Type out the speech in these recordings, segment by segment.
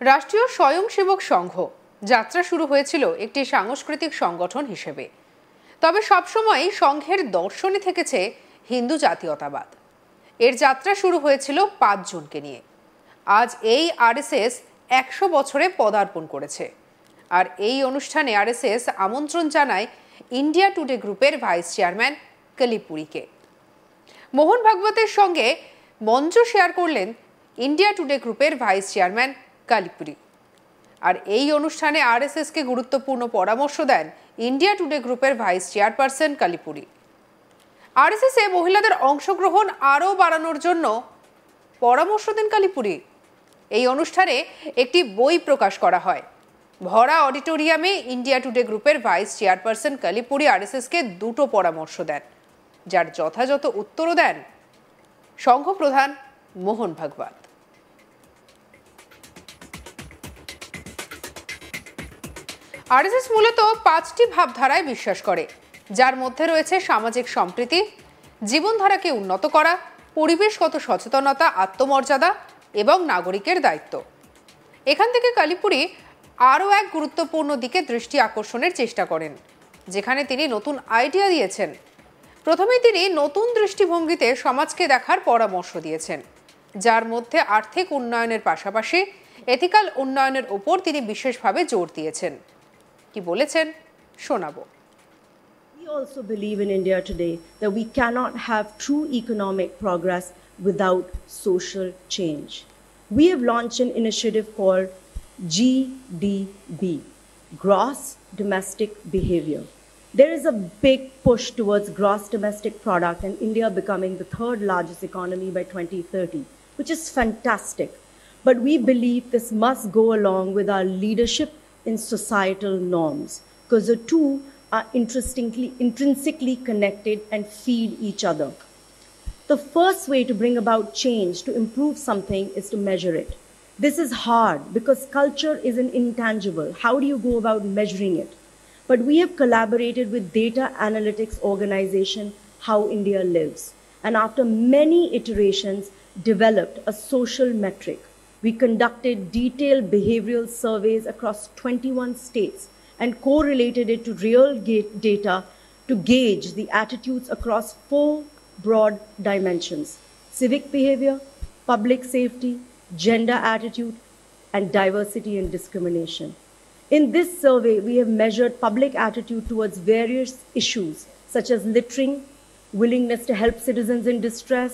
রাষ্ট্রীয় স্বয়ংসেবক সংঘ যাত্রা শুরু হয়েছিল একটি সাংস্কৃতিক সংগঠন হিসেবে, তবে সবসময়ই সংঘের দর্শনে থেকেছে হিন্দু জাতীয়তাবাদ। এর যাত্রা শুরু হয়েছিল 5 জুনকে নিয়ে। আজ এই আরএসএস 100 বছরে পদার্পণ করেছে। আর এই অনুষ্ঠানে আরএসএস আমন্ত্রণ জানায় ইন্ডিয়া টুডে গ্রুপের ভাইস চেয়ারম্যান কালিপুরীকে। মোহন ভাগবতের সঙ্গে মঞ্চ শেয়ার করলেন ইন্ডিয়া টুডে গ্রুপের ভাইস চেয়ারম্যান কালিপুরী। আর এই অনুষ্ঠানে আরএসএসকে গুরুত্বপূর্ণ পরামর্শ দেন ইন্ডিয়া টুডে গ্রুপের ভাইস চেয়ারপারসন কালিপুরী। আরএসএসে মহিলাদের অংশগ্রহণ আরও বাড়ানোর জন্য পরামর্শ দেন কালিপুরী। এই অনুষ্ঠানে একটি বই প্রকাশ করা হয়। ভরা অডিটোরিয়ামে ইন্ডিয়া টুডে গ্রুপের ভাইস চেয়ারপারসন কালিপুরী আরএসএসকে 2টো পরামর্শ দেন, যার যথাযথ উত্তরও দেন সংঘ প্রধান মোহন ভাগবত। আরএসএস মূলত 5টি ভাবধারায় বিশ্বাস করে, যার মধ্যে রয়েছে সামাজিক সম্প্রীতি, জীবনধারাকে উন্নত করা, পরিবেশগত সচেতনতা, আত্মমর্যাদা এবং নাগরিকের দায়িত্ব। এখান থেকে কালিপুরী আরও এক গুরুত্বপূর্ণ দিকে দৃষ্টি আকর্ষণের চেষ্টা করেন, যেখানে তিনি নতুন আইডিয়া দিয়েছেন। প্রথমেই তিনি নতুন দৃষ্টিভঙ্গিতে সমাজকে দেখার পরামর্শ দিয়েছেন, যার মধ্যে আর্থিক উন্নয়নের পাশাপাশি এথিক্যাল উন্নয়নের উপর তিনি বিশেষভাবে জোর দিয়েছেন। কি বলেছেন শোনাবো। We also believe in India today that we cannot have true economic progress without social change. We have launched an initiative called GDB, Gross Domestic Behavior. There is a big push towards gross domestic product and India becoming the 3rd largest economy by 2030, which is fantastic. But we believe this must go along with our leadership in societal norms, because the two are intrinsically connected and feed each other. The first way to bring about change, to improve something, is to measure it. This is hard because culture is an intangible. How do you go about measuring it? But we have collaborated with data analytics organization How India Lives, and after many iterations developed a social metric. We conducted detailed behavioral surveys across 21 states and correlated it to real data to gauge the attitudes across 4 broad dimensions: civic behavior, public safety, gender attitude, and diversity and discrimination. In this survey, we have measured public attitude towards various issues such as littering, willingness to help citizens in distress,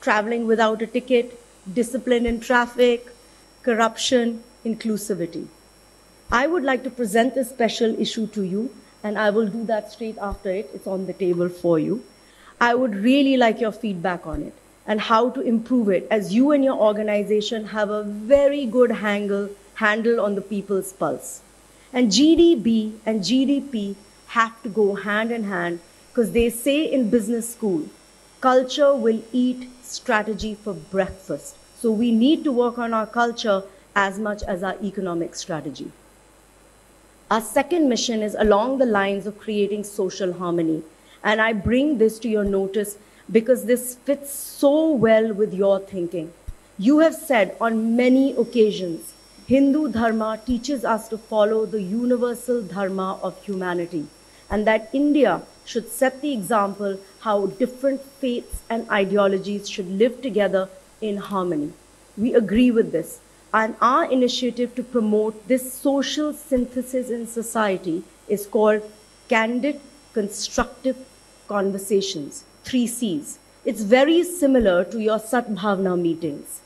traveling without a ticket, discipline in traffic, corruption, inclusivity. I would like to present this special issue to you, and I will do that straight after it. It's on the table for you. I would really like your feedback on it and how to improve it, as you and your organization have a very good handle on the people's pulse. And GDB and GDP have to go hand in hand, because they say in business school, culture will eat strategy for breakfast. So we need to work on our culture as much as our economic strategy. Our second mission is along the lines of creating social harmony. And I bring this to your notice because this fits so well with your thinking. You have said on many occasions, Hindu Dharma teaches us to follow the universal Dharma of humanity, and that India should set the example how different faiths and ideologies should live together in harmony. We agree with this, and our initiative to promote this social synthesis in society is called Candid Constructive Conversations, 3 Cs. It's very similar to your Satbhavna meetings.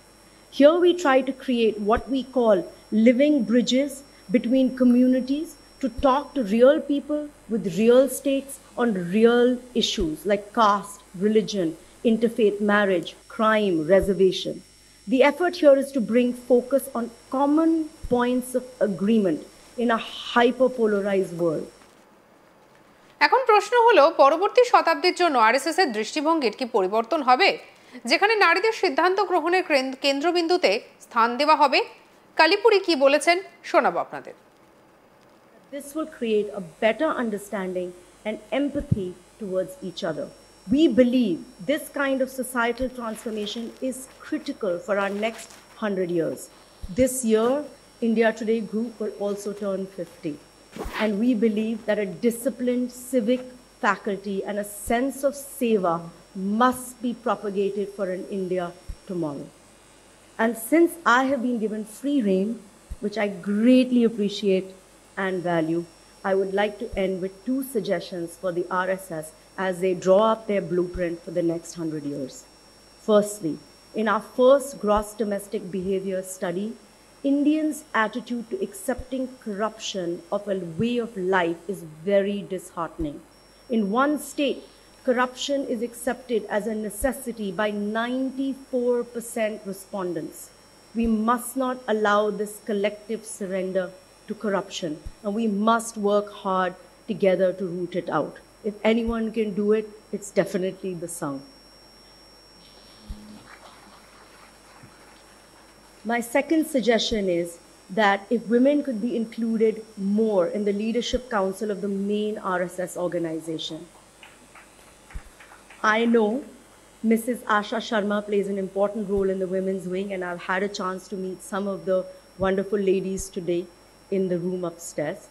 Here we try to create what we call living bridges between communities to talk to real people with real stakes on real issues like caste, religion, interfaith marriage, crime, reservation. The effort here is to bring focus on common points of agreement in a hyperpolarized world. এখন প্রশ্ন হলো, পরবর্তী শতাব্দীর জন্য RSS এর দৃষ্টিভঙ্গির কি পরিবর্তন হবে, যেখানে নারীদের সিদ্ধান্ত গ্রহণের কেন্দ্রবিন্দুতে স্থান দেওয়া হবে? কালিপুরী কি বলেছেন শোনাবো আপনাদের। This will create a better understanding and empathy towards each other. We believe this kind of societal transformation is critical for our next 100 years. This year India Today group will also turn 50. And we believe that a disciplined civic faculty and a sense of seva must be propagated for an India tomorrow. And since I have been given free rein, which I greatly appreciate and value, I would like to end with 2 suggestions for the RSS as they draw up their blueprint for the next 100 years. Firstly, in our first gross domestic behavior study, Indians' attitude to accepting corruption of a way of life is very disheartening. In one state, corruption is accepted as a necessity by 94% respondents. We must not allow this collective surrender to corruption, and we must work hard together to root it out. If anyone can do it, it's definitely the Sangh. My second suggestion is that if women could be included more in the leadership council of the main RSS organization. I know Mrs. Asha Sharma plays an important role in the women's wing, and I've had a chance to meet some of the wonderful ladies today in the room upstairs.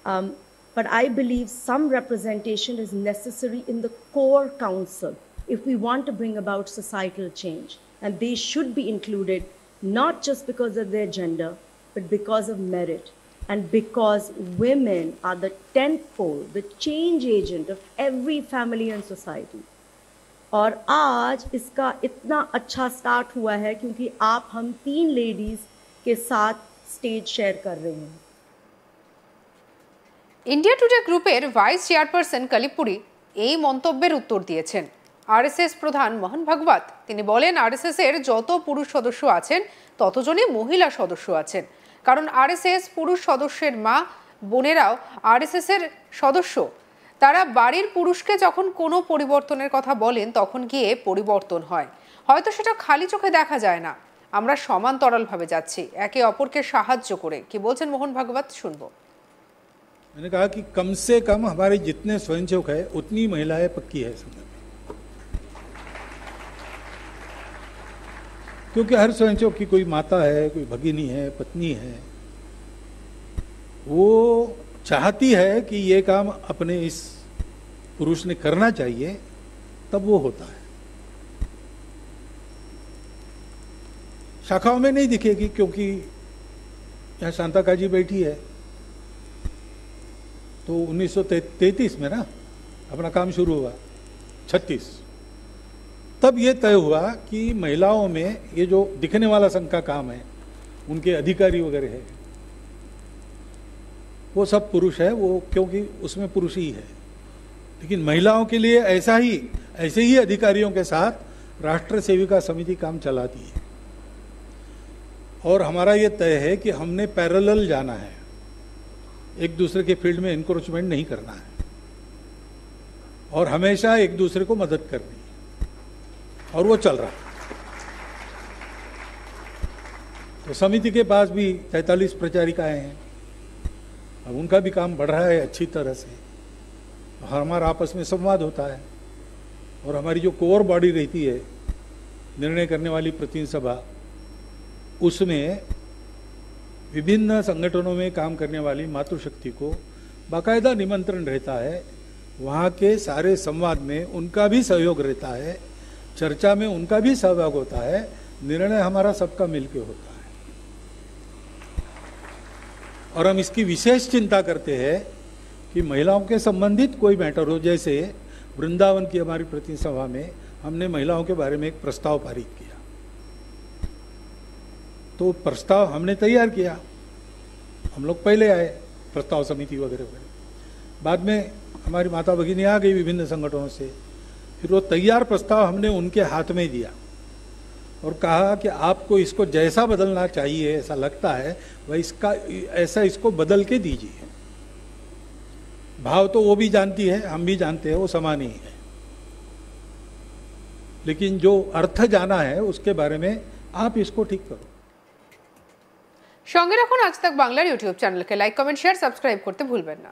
But I believe some representation is necessary in the core council if we want to bring about societal change. And they should be included not just because of their gender, but because of merit. And because women are the tentpole, the change agent of every family and society. और आज इसका इतना अच्छा start हुआ है क्योंकि आप हम 3 लेडीज के साथ स्टेज शेयर कर रहे हैं। इंडिया टुडे ग्रुपेर वाइस চেয়ারপারসন কালিপুরি এই মন্তব্যের উত্তর দিয়েছেন। আরএসএস প্রধান মোহন ভাগবত তিনি বলেন আরএসএস এর যত পুরুষ সদস্য আছেন ততজনই মহিলা সদস্য আছেন, কারণ আরএসএস পুরুষ সদস্যের মা বোনেরাও আরএসএস এর সদস্য। তারা বাড়ির পুরুষকে যখন কোনো পরিবর্তনের কথা বলেন তখন গিয়ে পরিবর্তন হয়, হয়তো সেটা খালি চোখে দেখা যায় না। আমরা সমান্তরালভাবে যাচ্ছি একে অপরকে সাহায্য করে। কি বলছেন মোহন ভাগবত, শুনবো। मैंने कहा कि कम से कम हमारे जितने स्वयंसेवक है उतनी महिलाएं पक्की है संगठन में, क्योंकि हर स्वयंसेवक की कोई माता है, कोई भगिनी है, पत्नी है, वो चाहती है कि ये काम अपने इस पुरुष ने करना चाहिए, तब वो होता है। शाखाओं में नहीं दिखेगी क्योंकि यहाँ शांता काजी बैठी है, तो 1933 में ना अपना काम शुरू हुआ, 36 तब ये तय हुआ कि महिलाओं में ये जो दिखने वाला संघ का काम है, उनके अधिकारी वगैरह है, वो सब पुरुष है, वो क्योंकि उसमें पुरुष ही है। लेकिन महिलाओं के लिए ऐसे ही अधिकारियों के साथ राष्ट्र सेविका समिति काम चलाती है। और हमारा ये तय है कि हमने पैरेलल जाना है, एक दूसरे के फील्ड में एनक्रोचमेंट नहीं करना है और हमेशा एक दूसरे को मदद करनी है, और वो चल रहा है। तो समिति के पास भी 43 प्रचारिकाएं हैं, अब उनका भी काम बढ़ रहा है अच्छी तरह से। हमारा आपस में संवाद होता है और हमारी जो कोर बॉडी रहती है निर्णय करने वाली प्रतिनिधि सभा, उसमें विभिन्न संगठनों में काम करने वाली मातृशक्ति को बाकायदा निमंत्रण रहता है, वहाँ के सारे संवाद में उनका भी सहयोग रहता है, चर्चा में उनका भी सहयोग होता है, निर्णय हमारा सबका मिलकर होता है। और हम इसकी विशेष चिंता करते हैं कि महिलाओं के संबंधित कोई मैटर हो, जैसे वृंदावन की हमारी प्रतिनिधि सभा में हमने महिलाओं के बारे में एक प्रस्ताव पारित किया, तो प्रस्ताव हमने तैयार किया, हम लोग पहले आए प्रस्ताव समिति वगैरह वगैरह, बाद में हमारी माता भगिनी आ गई विभिन्न संगठनों से, फिर वो तैयार प्रस्ताव हमने उनके हाथ में दिया और कहा कि आपको इसको जैसा बदलना चाहिए, ऐसा लगता है वह ऐसा इसको बदल के दीजिए। भाव तो वो भी जानती है, हम भी जानते हैं, वो समान ही है, लेकिन जो अर्थ जाना है उसके बारे में आप इसको ठीक करो। সঙ্গে রাখুন আজ তাক বাংলার ইউটিউব চ্যানেলকে লাইক, কমেন্ট, শেয়ার, সাবস্ক্রাইব করতে ভুলবেন না।